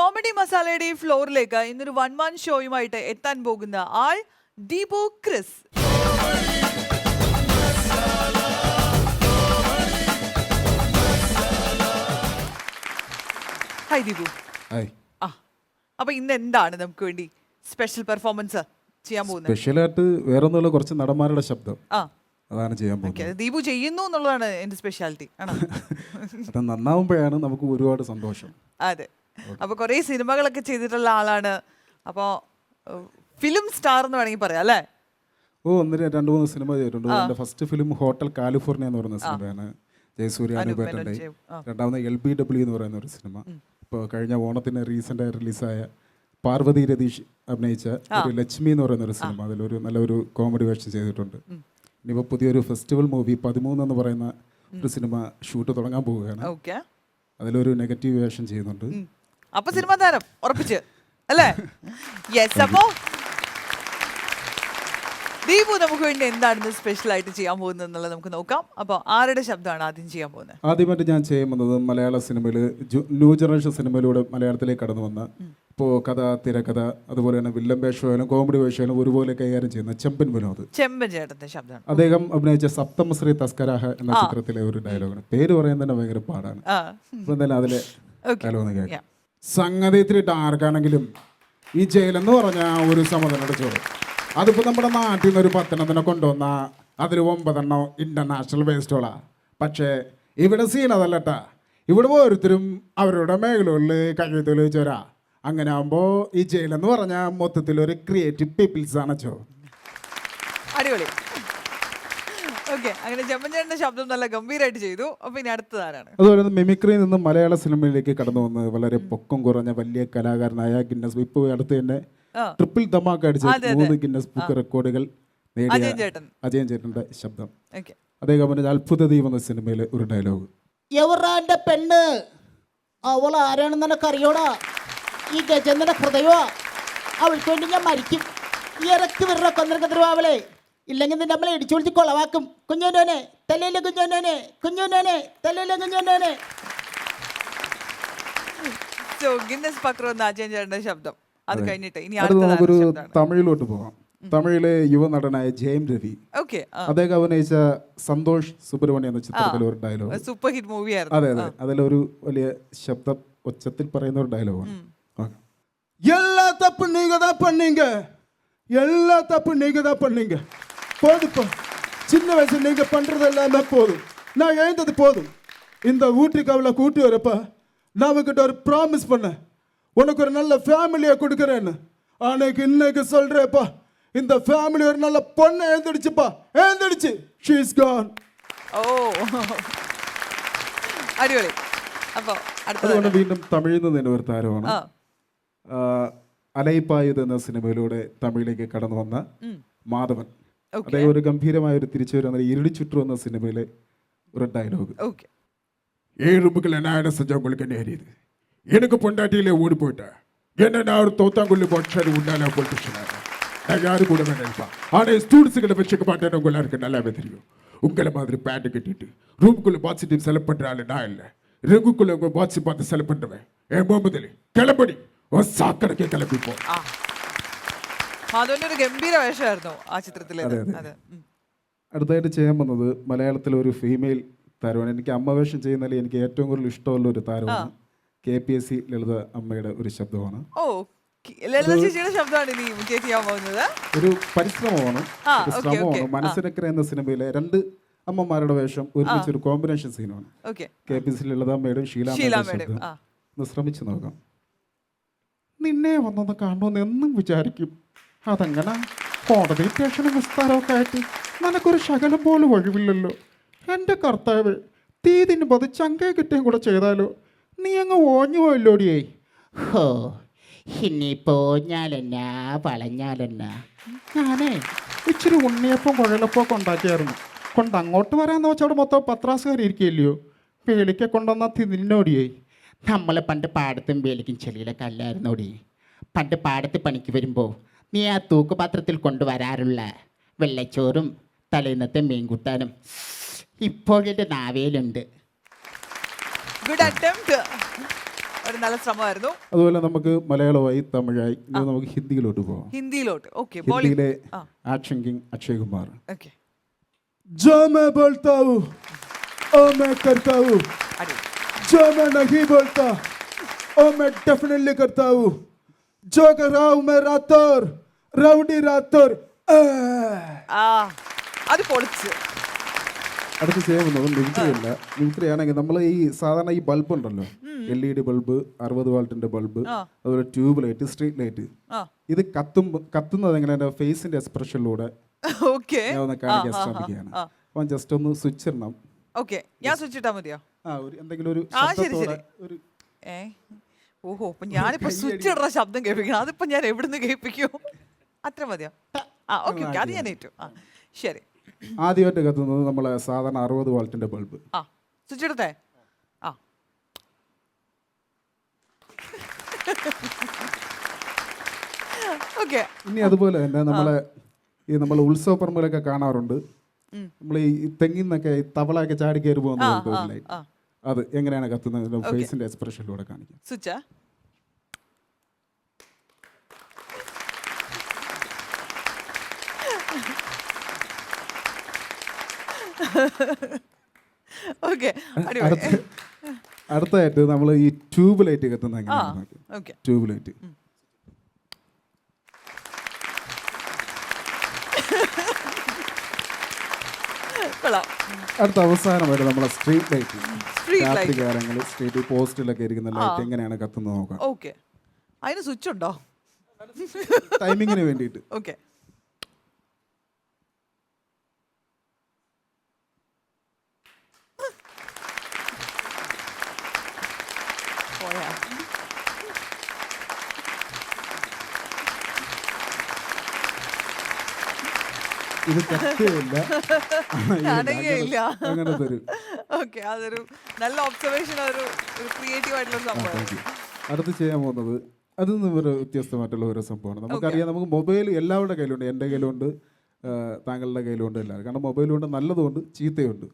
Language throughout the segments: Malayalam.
കോമഡി മസാലയുടെ ഈ ഫ്ലോറിലേക്ക് ഇന്നൊരു 1-1 ഷോയുമായിട്ട് എത്താൻ പോകുന്ന ആൾ ദീപു ക്രിസ്. ഹായ് ദീപു. അപ്പൊ ഇന്ന് എന്താണ് നമുക്ക് വേണ്ടി സ്പെഷ്യൽ പെർഫോമൻസ് ചെയ്യാൻ പോകുന്നത്? സ്പെഷ്യലായിട്ട് വേറെ ഒന്നുമില്ല, കുറച്ച് നടന്മാരുടെ ശബ്ദം അതാണ് ചെയ്യാൻ പോകുന്നത്. ദീപു ചെയ്യുന്നു എന്നുള്ളതാണ് എന്റെ സ്പെഷ്യാലിറ്റി. അത് നന്നാവുമ്പോഴാണ് നമുക്ക് ഒരുപാട് സന്തോഷം. അതെ, അപ്പൊ കുറെ സിനിമകളൊക്കെ ചെയ്തിട്ടുള്ള ആളാണ്. അപ്പോ ഫിലിം സ്റ്റാർ എന്ന് വേണമെങ്കിൽ പറയാം അല്ലേ? ഓ, 2-3 സിനിമ ചെയ്തിട്ടുണ്ട്. എൻ്റെ ഫസ്റ്റ് ഫിലിം ഹോട്ടൽ കാലിഫോർണിയ എന്ന് പറയുന്ന സിനിമയാണ്, ജയസൂര്യ അനുപേട്ടൻ്റെ. രണ്ടാമത് LBW എന്ന് പറയുന്ന ഒരു സിനിമ. ഇപ്പോൾ കഴിഞ്ഞ ഓണത്തിന് റീസെൻ്റായി റിലീസായ പാർവതി രതീഷ് അഭിനയിച്ച ഒരു ലക്ഷ്മി എന്ന് പറയുന്ന ഒരു സിനിമ, അതിലൊരു നല്ലൊരു കോമഡി വേഷം ചെയ്തിട്ടുണ്ട്. ഇനിയിപ്പോൾ പുതിയൊരു ഫെസ്റ്റിവൽ മൂവി 13 എന്ന് പറയുന്ന ഒരു സിനിമ ഷൂട്ട് തുടങ്ങാൻ പോവുകയാണ്. അതിലൊരു നെഗറ്റീവ് വേഷം ചെയ്യുന്നുണ്ട്. അപ്പൊ സിനിമ താരം ഉറപ്പിച്ച് അല്ലേ? യെസ്. അപ്പോ ദീപു നമുക്ക് വേണ്ടി എന്താണ് സ്പെഷ്യൽ ആയിട്ട് ചെയ്യാൻ പോകുന്നത് എന്നുള്ളത് നമുക്ക് നോക്കാം. അപ്പോൾ ആരുടെ ശബ്ദമാണ് ആദ്യം ചെയ്യാൻ പോകുന്നത്? ആദ്യമായിട്ട് ഞാൻ ചെയ്യുന്നത് മലയാള സിനിമയിൽ ന്യൂ ജനറേഷൻ സിനിമയിലൂടെ മലയാളത്തിലേക്ക് കടന്നു വന്ന, ഇപ്പോൾ കഥ, തിരക്കഥ, അതുപോലെ തന്നെ വില്ലൻ വേഷമായാലും കോമഡി വേഷമായാലും ഒരുപോലെ കൈകാര്യം ചെയ്യുന്ന ചെമ്പൻ വിനോദ്. ചെമ്പൻ ചേട്ടന്റെ ശബ്ദമാണ്. അദ്ദേഹം അഭിനയിച്ച സപ്തമശ്രീ തസ്കരാഹ എന്ന ചിത്രത്തിലെ ഒരു ഡയലോഗാണ്. പേര് പറയാൻ തന്നെ ഭയങ്കര പാടാണ്. ഇപ്പം തന്നെ അതിലെ ഡയലോഗ് കേൾക്കാം. സംഗതി ഇത്തിരി ഡാർക്കാണെങ്കിലും ഈ ജയിലെന്ന് പറഞ്ഞാൽ ഒരു സമാധാനയുടെ ചോറ്. അതിപ്പോൾ നമ്മുടെ നാട്ടിൽ നിന്ന് ഒരു 10 കൊണ്ടുവന്ന അതിൽ 9 ഇൻ്റർനാഷണൽ വേസ്റ്റോളാ. പക്ഷേ ഇവിടെ സീനതല്ലട്ടാ. ഇവിടെ ഓരോരുത്തരും അവരുടെ മേഖലകളിൽ കഴിയത്തിൽ ചോരാ. അങ്ങനെ ആകുമ്പോൾ ഈ ജയിലെന്ന് പറഞ്ഞാൽ മൊത്തത്തിലൊരു ക്രിയേറ്റീവ് പീപ്പിൾസ് ആണ് ചോ. അടിപൊളി. ഓക്കെ, അങ്ങനെ ചെമ്പൻചേട്ടന്റെ ശബ്ദം നല്ല ഗംഭീരമായിട്ട് ചെയ്തു. അപ്പൊ ഇനി അടുത്തതാരാണ്? അതുപോലെ മിമിക്രിയിൽ നിന്ന് മലയാള സിനിമയിലേക്ക് കടന്നു വന്ന് വളരെ പൊക്കം കുറഞ്ഞ വലിയ കലാകാരനായ ഗിന്നസ്, ഇപ്പോൾ അടുത്ത് തന്നെ ട്രിപ്പിൾ ധമാക്ക അടിച്ച 3 ഗിന്നസ് ബുക്ക് റെക്കോർഡുകൾ നേടിയ അജയൻ ചേട്ടന്റെ ശബ്ദം. അദ്ദേഹം പറഞ്ഞ അത്ഭുത ദീപം എന്ന സിനിമയിലെ ഒരു ഡയലോഗ്. എവറാന്റെ പെണ്ണ് അവൾ ആരാണെന്ന് നിനക്കറിയോടാ? ഈ ഗജന്റെ ഹൃദയമാ. അവൾക്ക് വേണ്ടി ഞാൻ മരിക്കും. ഈ ഇറക്കി വിറ കൊന്നരക്കതിരുവാവളെ, ഇല്ലെങ്കിൽ നിന്റെ നമ്മളെ ഇടിച്ചു വിളിച്ച് കൊളവാക്കും. കുഞ്ഞോനെ തലയിലെ കുഞ്ഞോനെ, കുഞ്ഞോനെ തലയിലെ കുഞ്ഞോനെ. ഗിന്നസ് പക്രു എന്ന അജയൻ ചേട്ടന്റെ ശബ്ദം. അത് കഴിഞ്ഞിട്ട് ഇനി നമുക്കൊരു തമിഴിലോട്ട് പോകാം. തമിഴിലെ യുവനടനായ ജയം രവി, അദ്ദേഹം അഭിനയിച്ച സന്തോഷ് സുബ്രഹ്മണ്യം എന്ന ചിത്രത്തിലെ ഒരു ഡയലോഗ്, സൂപ്പർ ഹിറ്റ് മൂവിയായിരുന്നു. അതെ അതെ, അതിലൊരു വലിയ ശബ്ദ ഒച്ചത്തിൽ പറയുന്ന ഒരു ഡയലോഗാണ്. എല്ലാ തപ്പ് നീங்க தான் பண்ணீங்க, எல்லா தப்பு நீங்க தான் பண்ணீங்க. போதுப்பா, சின்ன வயசு நீங்க பண்றது எல்லாமே போதும். நான் எழுந்தது போதும். இந்த வீட்டுக்கு அவளை கூட்டி வரப்பா நான் அவகிட்ட ஒரு ப்ராமிஸ் பண்ணேன், உனக்கு ஒரு நல்ல ஃபேமிலியை கொடுக்குறேன்னு. அன்னைக்கு இன்னைக்கு சொல்றேப்பா, இந்த ஃபேமிலி ஒரு நல்ல பொண்ணை எழுந்திடுச்சுப்பா, எழுந்திடுச்சு. She is gone. ഓ, അടിപൊളി. അപ്പോൾ അതുകൊണ്ട് വീണ്ടും തമിഴിൽ നിന്ന് തന്നെ ഒരു താരമാണ്. അലൈപ്പായുധ് എന്ന സിനിമയിലൂടെ തമിഴിലേക്ക് കടന്നു വന്ന മാധവൻ. അദ്ദേഹം ഒരു ഗംഭീരമായ ഒരു തിരിച്ചുവരുന്ന ഇരുളിച്ചുറ്റു എന്ന സിനിമയിലെ ഒരു ഡയലോഗ്. 7 മുകൾ എന്നാണ് സെஞ்சவங்களுக்கு என்ன അറിയത്? எனக்கு பொண்டாட்டியிலே ஓடி போயிட்டேன். என்ன நான் ஒரு தோத்தாங்குள்ளி போட்சாரு உண்டான பொலிட்டிஷியனாக நான் யாரு கூட வேண்டாம். ஆனால் ஸ்டூடெண்ட்ஸுகளை வச்சுக்க மாட்டேன்னு உங்க எல்லாருக்கும் நல்லாவே தெரியும். உங்களை மாதிரி பேண்ட் கட்டிட்டு ரூமுக்குள்ளே பாசிட்டிவ் செலக்ட் பண்ணுற ஆள் நான் இல்லை. ரெங்குக்குள்ளே உங்கள் பாட்சி பார்த்து செலக்ட் பண்ணுவேன். என் முகமதிலே கிளம்படி സാക്കടക്കെ കിളപ്പിപ്പോ. മാധവന്റെ ഗംഭീര വേഷമായിരുന്നു ആ ചിത്രത്തിൽ. അടുത്തായിട്ട് ചെയ്യാൻ വന്നത് മലയാളത്തിലെ ഒരു ഫീമെയിൽ താരമാണ്. എനിക്ക് അമ്മ വേഷം ചെയ്യുന്നതിൽ എനിക്ക് ഏറ്റവും കൂടുതൽ ഇഷ്ടമുള്ള ഒരു താരമാണ് KPSC ലളിത അമ്മയുടെ ഒരു ശബ്ദമാണ്. ഒരു പരിശ്രമമാണ്, ശ്രമമാണ്. മനസ്സിനക്കര എന്ന സിനിമയിലെ 2 അമ്മമാരുടെ വേഷം ഒരുമിച്ച് ഒരു കോമ്പിനേഷൻ സീനാണ്. KPSC ലളിത അമ്മയുടെയും ഷീലാമ്മയുടെയും ശബ്ദം. ഒന്ന് ശ്രമിച്ചു നോക്കാം. നിന്നെ വന്നൊന്ന് കാണുമെന്ന് എന്നും വിചാരിക്കും. അതങ്ങനെ കോടതി സ്റ്റേഷനും വിസ്താരമൊക്കെ ആയിട്ട് നിനക്കൊരു ശകലം പോലും ഒഴിവില്ലല്ലോ. എൻ്റെ കർത്താവ്, തീതിന് പതി ചങ്കേ കിട്ടുകയും കൂടെ ചെയ്താലോ? നീ അങ്ങ് ഓഞ്ഞു പോയല്ലോടിയേ. ഹോ, ഇനിയിപ്പോ ഞാലെന്നാ വളഞ്ഞാലെന്നാ. ഞാനേ ഇച്ചിരി ഉണ്ണിയപ്പം കുഴലപ്പൊക്കെ ഉണ്ടാക്കിയായിരുന്നു. കൊണ്ട് അങ്ങോട്ട് വരാമെന്ന് വെച്ചാൽ അവിടെ മൊത്തം പത്രാസുകാരി ഇരിക്കുകയില്ലയോ? പേലിക്കെ കൊണ്ടുവന്നാൽ തിന്നോടിയേ. നമ്മൾ പണ്ട് പാടത്തും വേലിക്കും ചെളിയിലൊക്കെ അല്ലായിരുന്നോടി. പണ്ട് പാടത്ത് പണിക്ക് വരുമ്പോൾ നീ ആ തൂക്കുപാത്രത്തിൽ കൊണ്ടുവരാറുള്ള വെള്ളച്ചോറും തലേന്നത്തെ മീൻകൂട്ടാനും ഇപ്പോഴത്തെ നാവേലുണ്ട്. Good attempt. ഒരു നല്ല ശ്രമമായിരുന്നു. അതുപോലെ നമുക്ക് മലയാളമായി തമിഴായി ഇനി നമുക്ക് ഹിന്ദിയിലോട്ട് പോകാം. ഹിന്ദിയിലോട്ട്. ഓക്കെ. ഹിന്ദിയിലെ action king Akshay Kumar. Okay. जो मैं बोलता हूँ ओ मैं करता हूँ, जो मैं नहीं बोलता ओ मैं डेफिनेटली करता हूँ, जो कर रहा हूँ मैं रातोर रौडी रातोर. അത് പൊളിച്ച്. അടുത്ത് ചെയ്യാൻ പോകുന്നത് മിമിക്രി അല്ല. മിമിക്രി ആണെങ്കിൽ നമ്മൾ ഈ സാധാരണ ഈ ബൾബ് ഉണ്ടല്ലോ, LED ബൾബ്, 60 വാൾട്ടിന്റെ ബൾബ്, അതുപോലെ ട്യൂബ് ലൈറ്റ്, സ്ട്രീറ്റ് ലൈറ്റ്, ഇത് കത്തുന്നത് എങ്ങനെ എൻ്റെ ഫേസിന്റെ എക്സ്പ്രഷനിലൂടെ ഞാൻ ഒന്ന് കാണിക്കാൻ ശ്രമിക്കുകയാണ്. അപ്പം ജസ്റ്റ് ഒന്ന് സ്വിച്ച് ഇടണം. ഓക്കെ, ഞാൻ സ്വിച്ച് ഇട്ടാ മതിയോ? ഒരു എന്തെങ്കിലും ഒരു ശരി. ഓഹോ, അപ്പൊ ഞാനിപ്പോ സ്വിച്ച് ഇടുന്ന ശബ്ദം കേൾപ്പിക്കണം. അതിപ്പോ ഞാൻ എവിടുന്ന് കേൾപ്പിക്കൂ? അത്ര മതിയോ? ഓക്കെ, അത് ഞാൻ ഏറ്റു. ശരി. ആദ്യമായിട്ട് കത്തുന്നത് നമ്മളെ സാധാരണ 60 വാൾട്ടിന്റെ ബൾബ്. സ്വിച്ച് എടുത്തേ. ഓക്കെ. ഇനി അതുപോലെ തന്നെ നമ്മൾ ഉത്സവ പറമ്പിലൊക്കെ കാണാറുണ്ട്. നമ്മൾ ഈ തെങ്ങിൽ നിന്നൊക്കെ തവളയൊക്കെ ചാടി കയറി പോകുന്നത്, അത് എങ്ങനെയാണ് കത്തുന്നത്? ഫേസിന്റെ എക്സ്പ്രഷനിലൂടെ കാണിക്കാം. സ്വിച്ച്. ഓക്കെ. അടുത്തായിട്ട് നമ്മൾ ഈ ട്യൂബ് ലൈറ്റ് കത്തുന്ന എങ്ങനെയാണ്? Tube light. അടുത്ത അവസാനമായിട്ട് നമ്മളെ സ്ട്രീറ്റ് ലൈറ്റ്, രാത്രി കാലങ്ങളിൽ സ്ട്രീറ്റ് പോസ്റ്റിലൊക്കെ ഇരിക്കുന്ന ലൈറ്റ് എങ്ങനെയാണ് കത്തുന്നത് നോക്കാം. ഓക്കെ. അതിന് സ്വിച്ച് ഉണ്ടോ? ടൈമിങ്ങിന് വേണ്ടിയിട്ട്. ഓക്കെ. ഇത് കത്തില്ല, അങ്ങനെ തരും. ഓക്കെ, അതൊരു നല്ല ഒബ്സർവേഷൻ, അതൊരു ക്രിയേറ്റീവ് ആയിട്ടുള്ള സംഭവം. അടുത്ത് ചെയ്യാൻ പോകുന്നത് അതിൽ നിന്ന് ഒരു വ്യത്യസ്തമായിട്ടുള്ള ഒരു സംഭവമാണ്. നമുക്കറിയാം, നമുക്ക് മൊബൈൽ എല്ലാവരുടെ കയ്യിലുണ്ട്. എൻ്റെ കയ്യിലുണ്ട്, താങ്കളുടെ കയ്യിലുണ്ട്, എല്ലാവരും. കാരണം മൊബൈലുണ്ട്, നല്ലതുകൊണ്ട് ചീത്തയുണ്ട്.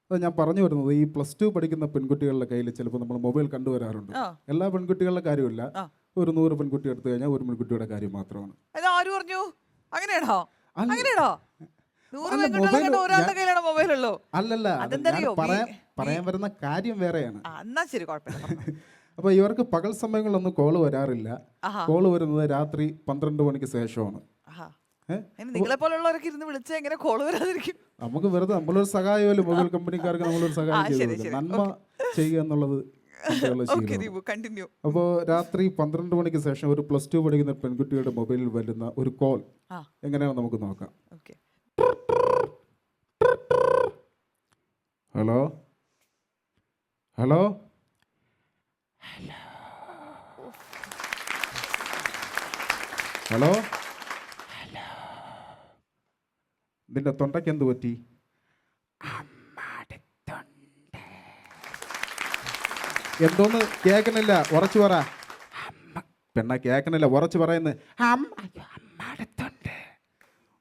അത് ഞാൻ പറഞ്ഞു വരുന്നത്, ഈ +2 പഠിക്കുന്ന പെൺകുട്ടികളുടെ കയ്യിൽ ചിലപ്പോൾ നമ്മൾ മൊബൈൽ കണ്ടുവരാറുണ്ട്. എല്ലാ പെൺകുട്ടികളുടെ കാര്യമില്ല, ഒരു 100 പെൺകുട്ടി എടുത്തു കഴിഞ്ഞാൽ ഒരു പെൺകുട്ടിയുടെ കാര്യം മാത്രമാണ്. ആര് പറഞ്ഞു? അങ്ങനെയാണോ? അങ്ങനെയാണോ? അല്ലല്ല, പറയാൻ വരുന്ന കാര്യം വേറെയാണ്. അപ്പൊ ഇവർക്ക് പകൽ സമയങ്ങളിലൊന്നും കോള് വരാറില്ല. കോള് വരുന്നത് രാത്രി 12 മണിക്ക് ശേഷമാണ്. നിങ്ങളെ പോലുള്ളവരൊക്കെ ഇരുന്ന് വിളിച്ചാൽ എങ്ങനെ കോള് വരാതിരിക്കും? നമുക്ക് വെറുതെ നമ്മളൊരു സഹായമല്ലോ, മൊബൈൽ കമ്പനിക്കാർക്ക് നമ്മളൊരു സഹായം ചെയ്തു, നന്മ ചെയ്യുക എന്നുള്ളത്. അപ്പോൾ രാത്രി 12 മണിക്ക് ശേഷം ഒരു +2 പഠിക്കുന്ന പെൺകുട്ടിയുടെ മൊബൈലിൽ വരുന്ന ഒരു കോൾ എങ്ങനെയാണ് നമുക്ക് നോക്കാം. ഹലോ ഹലോ ഹലോ, നിന്റെ തൊണ്ടയ്ക്ക് എന്ത് പറ്റി? എന്തോന്ന് കേൾക്കണില്ല, ഉറച്ചു പറ. പെണ്ണ കേൾക്കണില്ല, ഉറച്ചു പറയുന്നത്.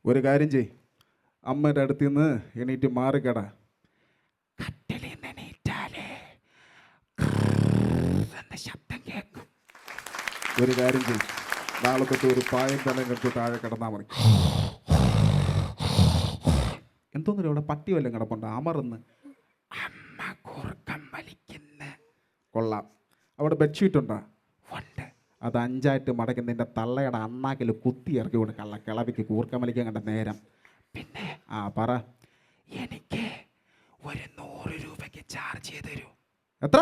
ഒരു കാര്യം ചെയ്, അമ്മയുടെ അടുത്ത് നിന്ന് എണീറ്റ് മാറിക്കട. ശബ്ദം കേൾക്കും. ഒരു കാര്യം ചെയ്, നാളെ തൊട്ട് ഒരു പായം തലം കെടുത്ത് താഴെ കിടന്നാൽ മതി. എന്തോന്നില്ല, ഇവിടെ പട്ടി വല്ലതും കിടപ്പുണ്ട്, അമർന്ന്. അമ്മ കൂർക്കം വലിക്കുന്ന. കൊള്ളാം. അവിടെ ബെഡ്ഷീറ്റ് ഉണ്ടോ? ഉണ്ട്. അത് 5ആയിട്ട് മടക്കി നിന്റെ തള്ളയുടെ അണ്ണാക്കിൽ കുത്തി ഇറക്കി കൊണ്ട് കിളവിക്ക് കൂർക്കം വലിക്കാൻ കണ്ട നേരം. പിന്നെ പറ. എനിക്ക് ഒരു 100 രൂപയ്ക്ക് ചാർജ് ചെയ്ത് തരൂ. എത്ര?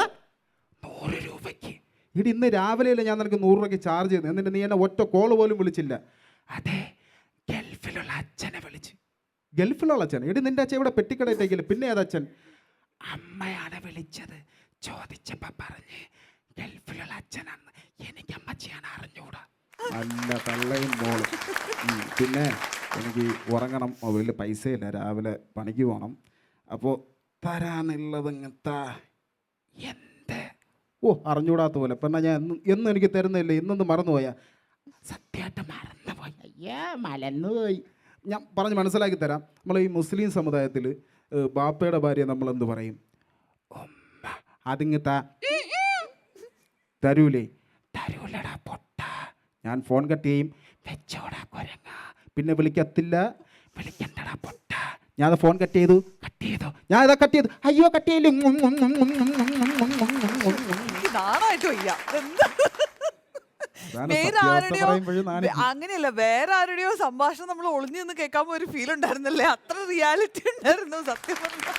100 രൂപയ്ക്ക്. ഇടി ഇന്ന് രാവിലെയല്ലേ ഞാൻ നിനക്ക് 100 രൂപയ്ക്ക് ചാർജ് ചെയ്തു, എന്നിട്ട് നീ എന്നെ ഒറ്റ കോള് പോലും വിളിച്ചില്ല. അതെ, ഗൾഫിലുള്ള അച്ഛനെ വിളിച്ച്. ഗൾഫിലുള്ള അച്ഛൻ? എടി നിന്റെ അച്ഛൻ ഇവിടെ പെട്ടിക്കടയിട്ടേക്കില്ല, പിന്നെ ഏതച്ഛൻ? അമ്മയാണ് വിളിച്ചത്. ചോദിച്ചപ്പോൾ പറഞ്ഞ് ഗൾഫിലുള്ള അച്ഛനാണ്. എനിക്ക് അമ്മച്ചിയാണ്, അറിഞ്ഞൂടാ. നല്ല തള്ളയും മോള്. പിന്നെ എനിക്ക് ഉറങ്ങണം, മൊബൈലിൽ പൈസയില്ല, രാവിലെ പണിക്ക് പോകണം. അപ്പോൾ തരാനുള്ളത് ഇങ്ങനത്തെ എന്ത്? അറിഞ്ഞൂടാത്ത പോലെ. പെണ്ണ ഞാൻ എന്നും എനിക്ക് തരുന്നില്ല, ഇന്നൊന്ന് മറന്നുപോയാ? സത്യമായിട്ട് മറന്നുപോയി. അയ്യാ, മലന്നുപോയി. ഞാൻ പറഞ്ഞ് മനസ്സിലാക്കി തരാം. നമ്മൾ ഈ മുസ്ലിം സമുദായത്തിൽ ബാപ്പയുടെ ഭാര്യ നമ്മൾ എന്ത് പറയും? അതിങ്ങത്താ. തരൂലേ? തരൂലടാ പൊട്ട. ഞാൻ ഫോൺ കട്ട് ചെയ്യും. വെച്ചോടാ കൊരങ്ങ. പിന്നെ വിളിക്കത്തില്ല. വിളിക്കണ്ടടാ പൊട്ട. ഞാൻ ഫോൺ കട്ട് ചെയ്തു. ഞാൻ ഇതാ കട്ട് ചെയ്തു. അയ്യോ കട്ട് ചെയ്യില്ല. നാണായിട്ട് വയ്യ. എന്താ അങ്ങനെയല്ല, വേറെ ആരുടെയോ സംഭാഷണം നമ്മൾ ഒളിഞ്ഞു നിന്ന് കേൾക്കാൻ ഒരു ഫീൽ ഉണ്ടായിരുന്നല്ലേ? അത്ര റിയാലിറ്റി ഉണ്ടായിരുന്നു സത്യം പറഞ്ഞാൽ.